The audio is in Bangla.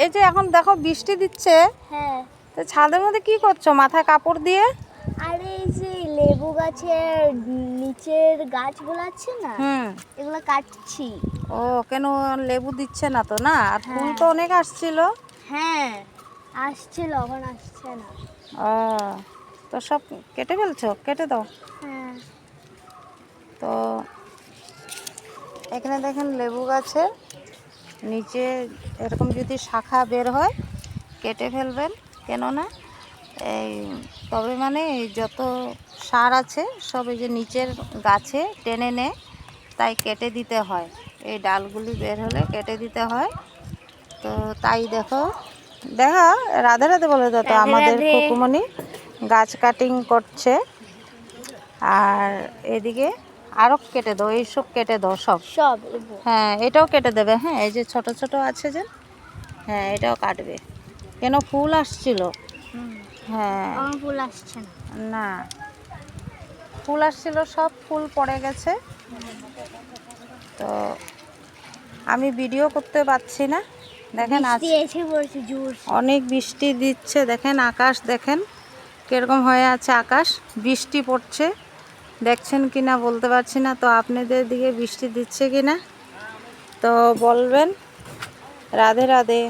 এই যে এখন দেখো বৃষ্টি দিচ্ছে, হ্যাঁ। তো ছাদের মধ্যে কি করছো মাথায় কাপড় দিয়ে? আরে এই যে লেবু গাছের নিচের গাছগুলো আছে না, এগুলো কাটছি। ও কেন লেবু দিচ্ছে না তো না? আর ফুল তো অনেক আসছিল। হ্যাঁ আসছিল, এখন আসছে না। ও তো সব কেটে ফেলছো? কেটে দাও। হ্যাঁ। তো এখানে দেখেন লেবু গাছের নিচে এরকম যদি শাখা বের হয় কেটে ফেলবেন, কেননা এই তবে মানে এই যত সার আছে সব এই যে নিচের গাছে টেনে নেয়, তাই কেটে দিতে হয়। এই ডালগুলি বের হলে কেটে দিতে হয়। তো তাই দেখো দেখা রাধে রাধে বলে দাও তো। রাধে আমাদের রাধে। খুকুমনি গাছ কাটিং করছে, আর এদিকে আরও কেটে দাও, এইসব কেটে দাও সব। সব হ্যাঁ এটাও কেটে দেবে। হ্যাঁ এই যে ছোট ছোট আছে যে, হ্যাঁ এটাও কাটবে। কেন ফুল আসছিল। হ্যাঁ ফুল আসছে না। না, ফুল আসছিল, সব ফুল পড়ে গেছে। তো আমি ভিডিও করতে পারছি না। দেখেন আজ বৃষ্টি এসে পড়ছে জোর। অনেক বৃষ্টি দিচ্ছে, দেখেন আকাশ দেখেন কীরকম হয়ে আছে। আকাশ বৃষ্টি পড়ছে, দেখছেন কি না বলতে পারছি না। তো আপনাদের দিকে বৃষ্টি দিচ্ছে কি না তো বলবেন। রাধে রাধে।